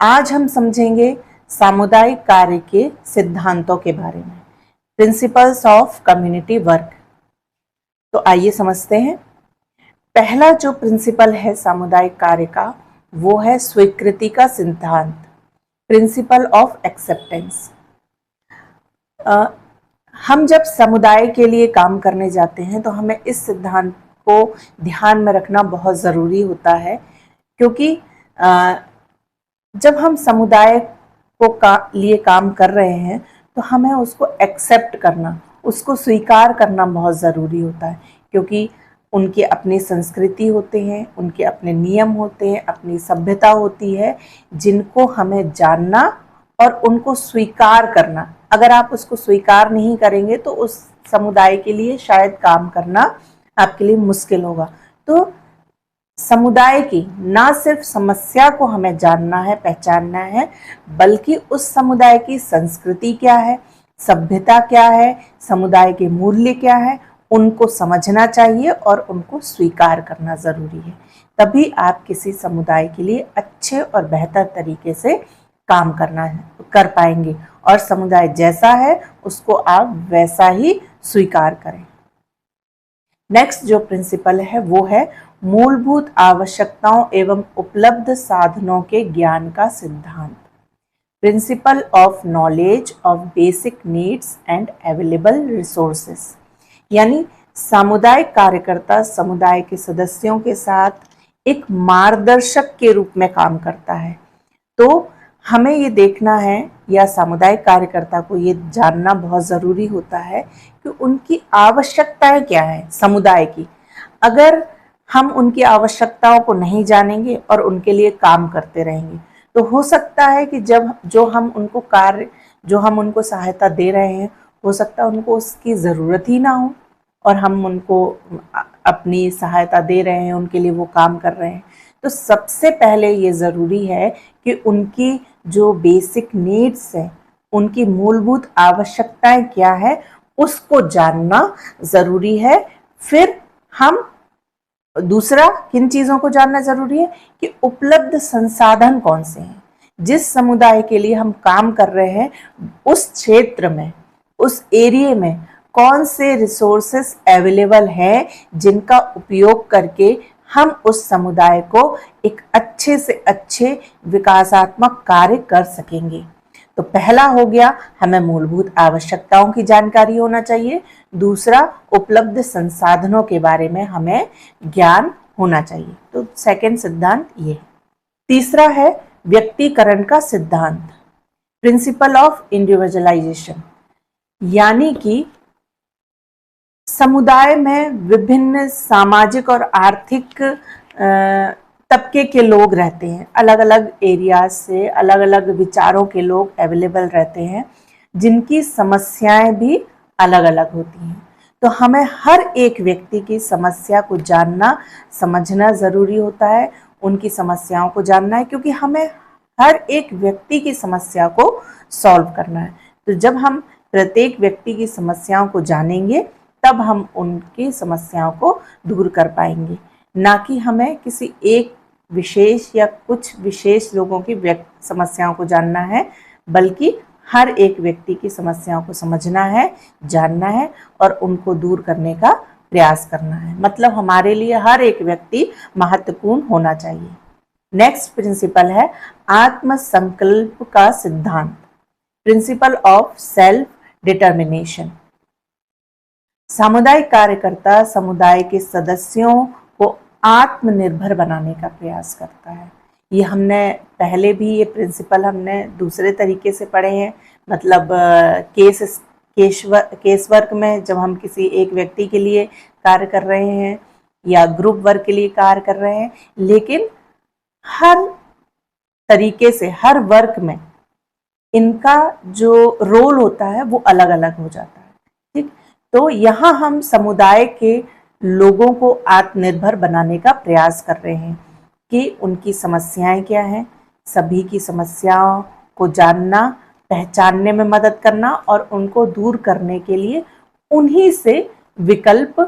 आज हम समझेंगे सामुदायिक कार्य के सिद्धांतों के बारे में, प्रिंसिपल्स ऑफ कम्युनिटी वर्क। तो आइए समझते हैं। पहला जो प्रिंसिपल है सामुदायिक कार्य का, वो है स्वीकृति का सिद्धांत, प्रिंसिपल ऑफ एक्सेप्टेंस। हम जब समुदाय के लिए काम करने जाते हैं तो हमें इस सिद्धांत को ध्यान में रखना बहुत ज़रूरी होता है, क्योंकि जब हम समुदाय को लिए काम कर रहे हैं तो हमें उसको एक्सेप्ट करना, उसको स्वीकार करना बहुत ज़रूरी होता है, क्योंकि उनकी अपनी संस्कृति होते हैं, उनके अपने नियम होते हैं, अपनी सभ्यता होती है, जिनको हमें जानना और उनको स्वीकार करना। अगर आप उसको स्वीकार नहीं करेंगे तो उस समुदाय के लिए शायद काम करना आपके लिए मुश्किल होगा। तो समुदाय की ना सिर्फ समस्या को हमें जानना है, पहचानना है, बल्कि उस समुदाय की संस्कृति क्या है, सभ्यता क्या है, समुदाय के मूल्य क्या है, उनको समझना चाहिए और उनको स्वीकार करना ज़रूरी है। तभी आप किसी समुदाय के लिए अच्छे और बेहतर तरीके से काम कर पाएंगे और समुदाय जैसा है उसको आप वैसा ही स्वीकार करें। नेक्स्ट जो प्रिंसिपल है वो है मूलभूत आवश्यकताओं एवं उपलब्ध साधनों के ज्ञान का सिद्धांत, principle of knowledge of basic needs and available resources. यानी सामुदायिक कार्यकर्ता समुदाय के सदस्यों के साथ एक मार्गदर्शक के रूप में काम करता है। तो हमें ये देखना है, या सामुदायिक कार्यकर्ता को ये जानना बहुत ज़रूरी होता है कि उनकी आवश्यकताएं क्या है समुदाय की। अगर हम उनकी आवश्यकताओं को नहीं जानेंगे और उनके लिए काम करते रहेंगे तो हो सकता है कि जो हम उनको सहायता दे रहे हैं, हो सकता है उनको उसकी ज़रूरत ही ना हो और हम उनको अपनी सहायता दे रहे हैं, उनके लिए वो काम कर रहे हैं। तो सबसे पहले ये ज़रूरी है कि उनकी जो बेसिक नीड्स हैं, उनकी मूलभूत आवश्यकताएं क्या है, उसको जानना ज़रूरी है। फिर हम दूसरा किन चीज़ों को जानना ज़रूरी है कि उपलब्ध संसाधन कौन से हैं, जिस समुदाय के लिए हम काम कर रहे हैं उस क्षेत्र में, उस एरिया में कौन से रिसोर्सेस अवेलेबल हैं जिनका उपयोग करके हम उस समुदाय को एक अच्छे से अच्छे विकासात्मक कार्य कर सकेंगे। तो पहला हो गया, हमें मूलभूत आवश्यकताओं की जानकारी होना चाहिए। दूसरा, उपलब्ध संसाधनों के बारे में हमें ज्ञान होना चाहिए। तो सेकंड सिद्धांत ये है। तीसरा है व्यक्तिकरण का सिद्धांत, प्रिंसिपल ऑफ इंडिविजुअलाइजेशन। यानी कि समुदाय में विभिन्न सामाजिक और आर्थिक तबके के लोग रहते हैं, अलग अलग एरिया से अलग अलग विचारों के लोग अवेलेबल रहते हैं, जिनकी समस्याएं भी अलग अलग होती हैं। तो हमें हर एक व्यक्ति की समस्या को जानना समझना ज़रूरी होता है, उनकी समस्याओं को जानना है, क्योंकि हमें हर एक व्यक्ति की समस्या को सॉल्व करना है। तो जब हम प्रत्येक व्यक्ति की समस्याओं को जानेंगे तब हम उनकी समस्याओं को दूर कर पाएंगे, ना कि हमें किसी एक विशेष या कुछ विशेष लोगों की समस्याओं को जानना है, बल्कि हर एक व्यक्ति की समस्याओं को समझना है, जानना है और उनको दूर करने का प्रयास करना है। मतलब हमारे लिए हर एक व्यक्ति महत्वपूर्ण होना चाहिए। नेक्स्ट प्रिंसिपल है आत्मसंकल्प का सिद्धांत, प्रिंसिपल ऑफ सेल्फ डिटर्मिनेशन। सामुदायिक कार्यकर्ता समुदाय के सदस्यों को आत्मनिर्भर बनाने का प्रयास करता है। ये हमने पहले भी ये प्रिंसिपल हमने दूसरे तरीके से पढ़े हैं। मतलब केस वर्क में जब हम किसी एक व्यक्ति के लिए कार्य कर रहे हैं या ग्रुप वर्क के लिए कार्य कर रहे हैं, लेकिन हर तरीके से हर वर्क में इनका जो रोल होता है वो अलग अलग हो जाता है। ठीक, तो यहाँ हम समुदाय के लोगों को आत्मनिर्भर बनाने का प्रयास कर रहे हैं कि उनकी समस्याएं क्या हैं, सभी की समस्याओं को जानना, पहचानने में मदद करना और उनको दूर करने के लिए उन्हीं से विकल्प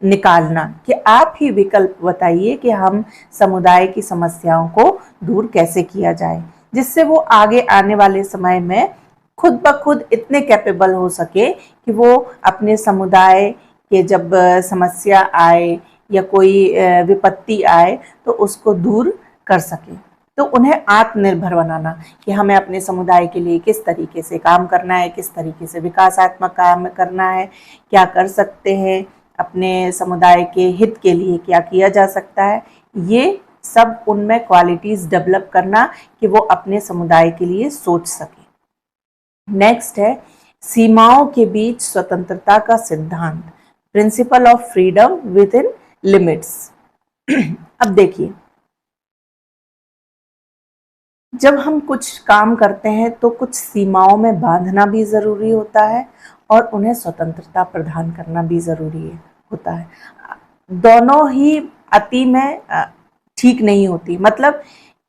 निकालना कि आप ही विकल्प बताइए कि हम समुदाय की समस्याओं को दूर कैसे किया जाए। जिससे वो आगे आने वाले समय में खुद ब खुद इतने कैपेबल हो सके कि वो अपने समुदाय के जब समस्या आए या कोई विपत्ति आए तो उसको दूर कर सके। तो उन्हें आत्मनिर्भर बनाना कि हमें अपने समुदाय के लिए किस तरीके से काम करना है, किस तरीके से विकासात्मक काम करना है, क्या कर सकते हैं, अपने समुदाय के हित के लिए क्या किया जा सकता है, ये सब उनमें क्वालिटीज डेवलप करना कि वो अपने समुदाय के लिए सोच सके। नेक्स्ट है सीमाओं के बीच स्वतंत्रता का सिद्धांत, principle of freedom with in limits. अब देखिए, जब हम कुछ काम करते हैं तो कुछ सीमाओं में बांधना भी ज़रूरी होता है और उन्हें स्वतंत्रता प्रदान करना भी ज़रूरी होता है। दोनों ही अति में ठीक नहीं होती। मतलब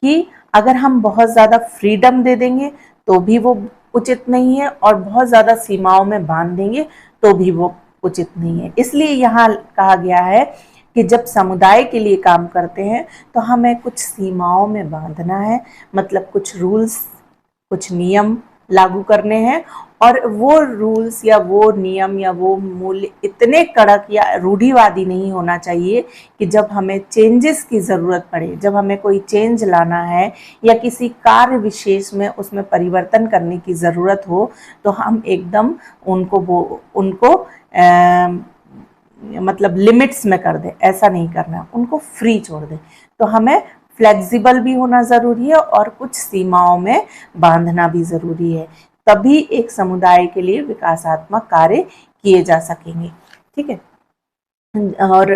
कि अगर हम बहुत ज़्यादा फ्रीडम दे देंगे तो भी वो उचित नहीं है और बहुत ज़्यादा सीमाओं में बांध देंगे तो भी वो उचित नहीं है। इसलिए यहाँ कहा गया है कि जब समुदाय के लिए काम करते हैं तो हमें कुछ सीमाओं में बांधना है, मतलब कुछ रूल्स, कुछ नियम लागू करने हैं और वो रूल्स या वो नियम या वो मूल्य इतने कड़क या रूढ़िवादी नहीं होना चाहिए कि जब हमें चेंजेस की ज़रूरत पड़े, जब हमें कोई चेंज लाना है या किसी कार्य विशेष में उसमें परिवर्तन करने की ज़रूरत हो तो हम एकदम उनको मतलब लिमिट्स में कर दे, ऐसा नहीं करना, उनको फ्री छोड़ दे। तो हमें फ्लेक्सिबल भी होना ज़रूरी है और कुछ सीमाओं में बांधना भी ज़रूरी है, तभी एक समुदाय के लिए विकासात्मक कार्य किए जा सकेंगे। ठीक है। और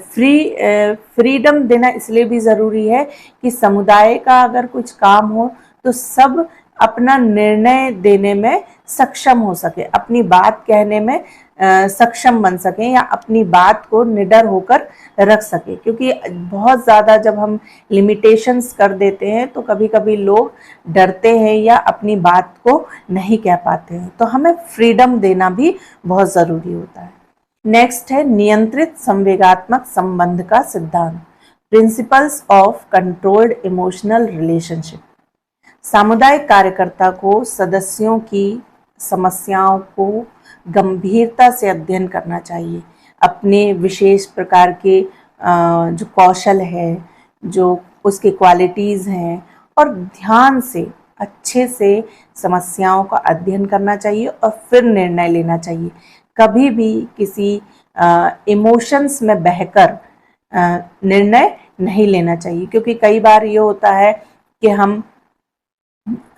फ्रीडम देना इसलिए भी ज़रूरी है कि समुदाय का अगर कुछ काम हो तो सब अपना निर्णय देने में सक्षम हो सके, अपनी बात कहने में सक्षम बन सकें या अपनी बात को निडर होकर रख सके। क्योंकि बहुत ज़्यादा जब हम लिमिटेशंस कर देते हैं तो कभी कभी लोग डरते हैं या अपनी बात को नहीं कह पाते हैं, तो हमें फ्रीडम देना भी बहुत ज़रूरी होता है। नेक्स्ट है नियंत्रित संवेगात्मक संबंध का सिद्धांत, principles of controlled emotional relationship. सामुदायिक कार्यकर्ता को सदस्यों की समस्याओं को गंभीरता से अध्ययन करना चाहिए, अपने विशेष प्रकार के जो कौशल है, जो उसके क्वालिटीज़ हैं, और ध्यान से अच्छे से समस्याओं का अध्ययन करना चाहिए और फिर निर्णय लेना चाहिए। कभी भी किसी इमोशंस में बहकर निर्णय नहीं लेना चाहिए, क्योंकि कई बार ये होता है कि हम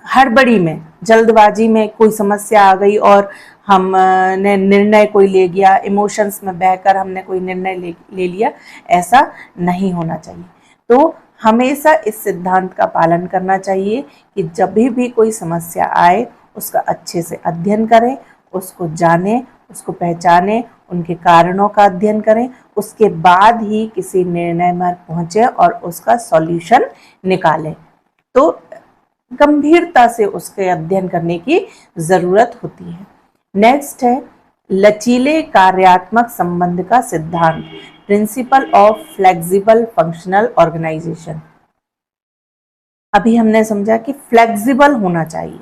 हड़बड़ी में, जल्दबाजी में कोई समस्या आ गई और हमने निर्णय कोई ले गया, इमोशंस में बहकर हमने कोई निर्णय ले लिया, ऐसा नहीं होना चाहिए। तो हमेशा इस सिद्धांत का पालन करना चाहिए कि जब भी कोई समस्या आए उसका अच्छे से अध्ययन करें, उसको जानें, उसको पहचानें, उनके कारणों का अध्ययन करें, उसके बाद ही किसी निर्णय में पहुँचें और उसका सॉल्यूशन निकालें। तो गंभीरता से उसके अध्ययन करने की ज़रूरत होती है। नेक्स्ट है लचीले कार्यात्मक संबंध का सिद्धांत, principle of flexible functional organisation. अभी हमने समझा कि फ्लेक्सिबल होना चाहिए।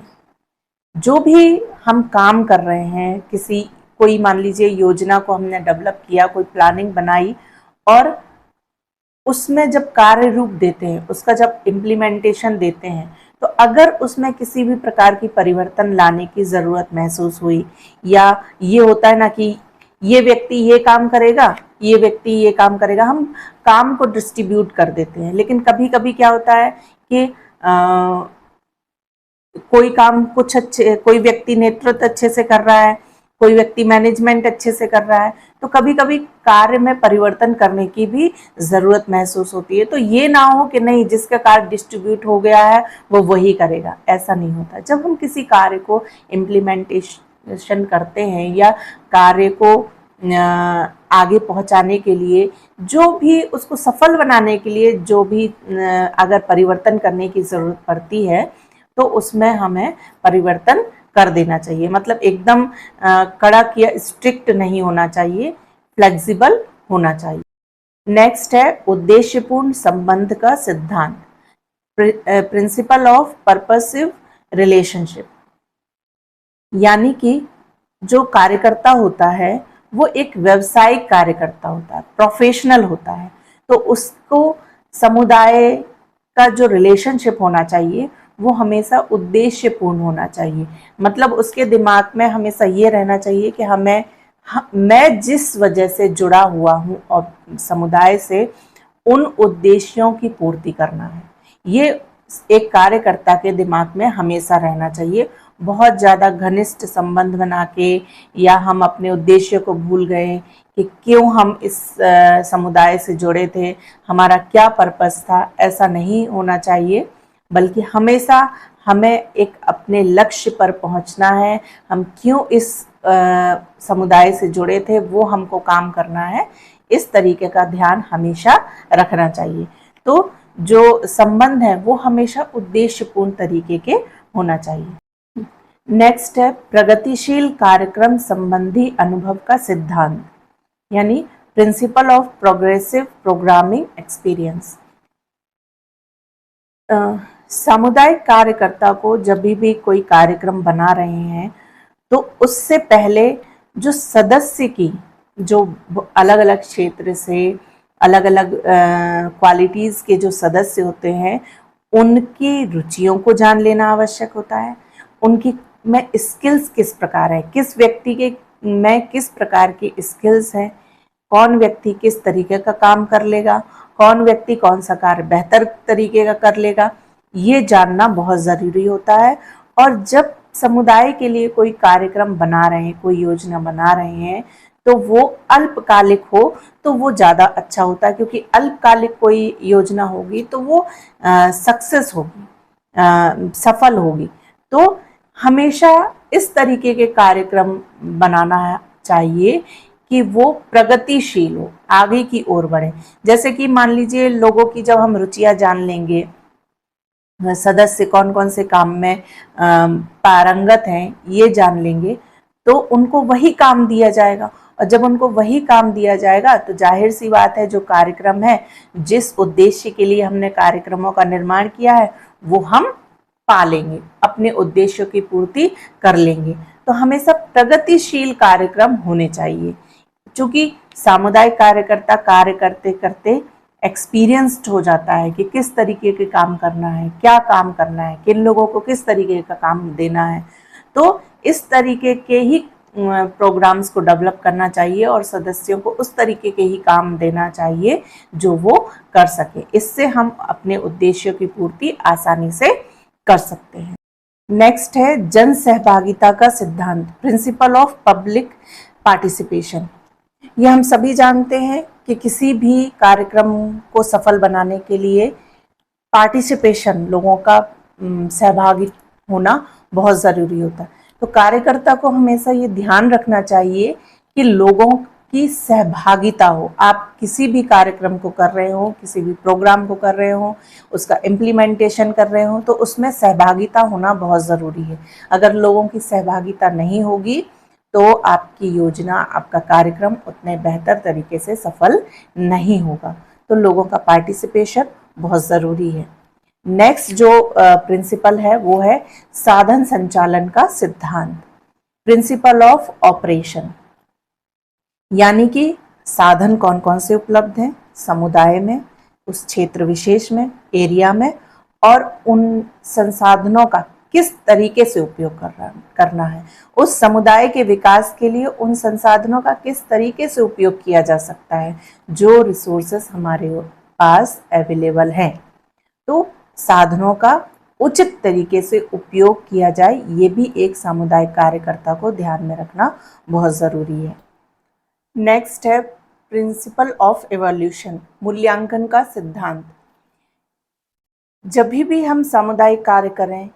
जो भी हम काम कर रहे हैं, कोई मान लीजिए योजना को हमने डेवलप किया, कोई प्लानिंग बनाई और उसमें जब कार्य रूप देते हैं, उसका जब इम्प्लीमेंटेशन देते हैं, तो अगर उसमें किसी भी प्रकार की परिवर्तन लाने की ज़रूरत महसूस हुई, या ये होता है ना कि ये व्यक्ति ये काम करेगा, ये व्यक्ति ये काम करेगा, हम काम को डिस्ट्रीब्यूट कर देते हैं। लेकिन कभी कभी क्या होता है कि कोई व्यक्ति नेतृत्व अच्छे से कर रहा है, कोई व्यक्ति मैनेजमेंट अच्छे से कर रहा है, तो कभी कभी कार्य में परिवर्तन करने की भी ज़रूरत महसूस होती है। तो ये ना हो कि नहीं, जिसका कार्य डिस्ट्रीब्यूट हो गया है वो वही करेगा, ऐसा नहीं होता। जब हम किसी कार्य को इम्प्लीमेंटेशन करते हैं या कार्य को आगे पहुंचाने के लिए, जो भी उसको सफल बनाने के लिए जो भी अगर परिवर्तन करने की ज़रूरत पड़ती है तो उसमें हमें परिवर्तन कर देना चाहिए। मतलब एकदम कड़क या स्ट्रिक्ट नहीं होना चाहिए, फ्लेक्सिबल होना चाहिए। नेक्स्ट है उद्देश्यपूर्ण संबंध का सिद्धांत, प्रिंसिपल ऑफ पर्पसिव रिलेशनशिप, यानी कि जो कार्यकर्ता होता है वो एक व्यवसायिक कार्यकर्ता होता है, प्रोफेशनल होता है, तो उसको समुदाय का जो रिलेशनशिप होना चाहिए वो हमेशा उद्देश्यपूर्ण होना चाहिए। मतलब उसके दिमाग में हमेशा ये रहना चाहिए कि मैं जिस वजह से जुड़ा हुआ हूँ और समुदाय से, उन उद्देश्यों की पूर्ति करना है, ये एक कार्यकर्ता के दिमाग में हमेशा रहना चाहिए। बहुत ज़्यादा घनिष्ठ संबंध बना के या हम अपने उद्देश्य को भूल गए कि क्यों हम इस समुदाय से जुड़े थे, हमारा क्या पर्पस था, ऐसा नहीं होना चाहिए। बल्कि हमेशा हमें एक अपने लक्ष्य पर पहुंचना है, हम क्यों इस समुदाय से जुड़े थे वो हमको काम करना है, इस तरीके का ध्यान हमेशा रखना चाहिए। तो जो संबंध है वो हमेशा उद्देश्यपूर्ण तरीके के होना चाहिए। नेक्स्ट है प्रगतिशील कार्यक्रम संबंधी अनुभव का सिद्धांत, यानी principle of progressive programming experience. सामुदायिक कार्यकर्ता को जब भी कोई कार्यक्रम बना रहे हैं तो उससे पहले जो सदस्य की जो अलग अलग क्षेत्र से अलग अलग क्वालिटीज़ के जो सदस्य होते हैं उनकी रुचियों को जान लेना आवश्यक होता है। उनकी में स्किल्स किस प्रकार है, किस व्यक्ति के में किस प्रकार की स्किल्स हैं, कौन व्यक्ति किस तरीके का काम कर लेगा, कौन व्यक्ति कौन सा कार्य बेहतर तरीके का कर लेगा, ये जानना बहुत ज़रूरी होता है। और जब समुदाय के लिए कोई कार्यक्रम बना रहे हैं, कोई योजना बना रहे हैं, तो वो अल्पकालिक हो तो वो ज़्यादा अच्छा होता है, क्योंकि अल्पकालिक कोई योजना होगी तो वो सक्सेस होगी, सफल होगी। तो हमेशा इस तरीके के कार्यक्रम बनाना चाहिए कि वो प्रगतिशील हो, आगे की ओर बढ़े। जैसे कि मान लीजिए लोगों की जब हम रुचियां जान लेंगे, सदस्य कौन कौन से काम में पारंगत हैं ये जान लेंगे, तो उनको वही काम दिया जाएगा। और जब उनको वही काम दिया जाएगा तो जाहिर सी बात है जो कार्यक्रम है, जिस उद्देश्य के लिए हमने कार्यक्रमों का निर्माण किया है वो हम पा लेंगे, अपने उद्देश्यों की पूर्ति कर लेंगे। तो हमेशा प्रगतिशील कार्यक्रम होने चाहिए। चूंकि सामुदायिक कार्यकर्ता कार्य करते करते एक्सपीरियंस्ड हो जाता है कि किस तरीके के काम करना है, क्या काम करना है, किन लोगों को किस तरीके का काम देना है। तो इस तरीके के ही प्रोग्राम्स को डेवलप करना चाहिए और सदस्यों को उस तरीके के ही काम देना चाहिए जो वो कर सके। इससे हम अपने उद्देश्यों की पूर्ति आसानी से कर सकते हैं। नेक्स्ट है जन सहभागिता का सिद्धांत, प्रिंसिपल ऑफ पब्लिक पार्टिसिपेशन। ये हम सभी जानते हैं कि किसी भी कार्यक्रम को सफल बनाने के लिए पार्टिसिपेशन, लोगों का सहभागी होना बहुत ज़रूरी होता है। तो कार्यकर्ता को हमेशा ये ध्यान रखना चाहिए कि लोगों की सहभागिता हो। आप किसी भी कार्यक्रम को कर रहे हो, किसी भी प्रोग्राम को कर रहे हो, उसका इम्प्लीमेंटेशन कर रहे हो, तो उसमें सहभागिता होना बहुत ज़रूरी है। अगर लोगों की सहभागिता नहीं होगी तो आपकी योजना, आपका कार्यक्रम उतने बेहतर तरीके से सफल नहीं होगा। तो लोगों का पार्टिसिपेशन बहुत ज़रूरी है। नेक्स्ट जो प्रिंसिपल है वो है साधन संचालन का सिद्धांत, प्रिंसिपल ऑफ ऑपरेशन। यानी कि साधन कौन कौन से उपलब्ध हैं समुदाय में, उस क्षेत्र विशेष में, एरिया में, और उन संसाधनों का किस तरीके से उपयोग करना है। उस समुदाय के विकास के लिए उन संसाधनों का किस तरीके से उपयोग किया जा सकता है जो रिसोर्सेस हमारे पास अवेलेबल हैं। तो साधनों का उचित तरीके से उपयोग किया जाए, ये भी एक सामुदायिक कार्यकर्ता को ध्यान में रखना बहुत ज़रूरी है। नेक्स्ट है प्रिंसिपल ऑफ इवोल्यूशन, मूल्यांकन का सिद्धांत। जब भी हम सामुदायिक कार्य करें,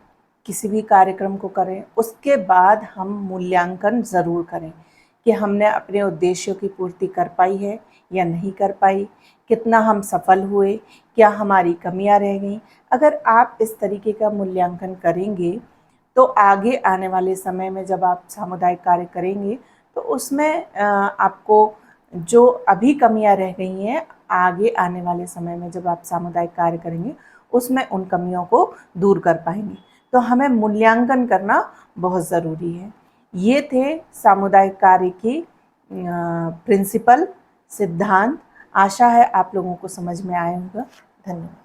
किसी भी कार्यक्रम को करें, उसके बाद हम मूल्यांकन ज़रूर करें कि हमने अपने उद्देश्यों की पूर्ति कर पाई है या नहीं कर पाई, कितना हम सफल हुए, क्या हमारी कमियां रह गई। अगर आप इस तरीके का मूल्यांकन करेंगे तो आगे आने वाले समय में जब आप सामुदायिक कार्य करेंगे तो उसमें आपको जो अभी कमियां रह गई हैं, आगे आने वाले समय में जब आप सामुदायिक कार्य करेंगे उसमें उन कमियों को दूर कर पाएंगे। तो हमें मूल्यांकन करना बहुत ज़रूरी है। ये थे सामुदायिक कार्य की प्रिंसिपल, सिद्धांत। आशा है आप लोगों को समझ में आया होगा। धन्यवाद।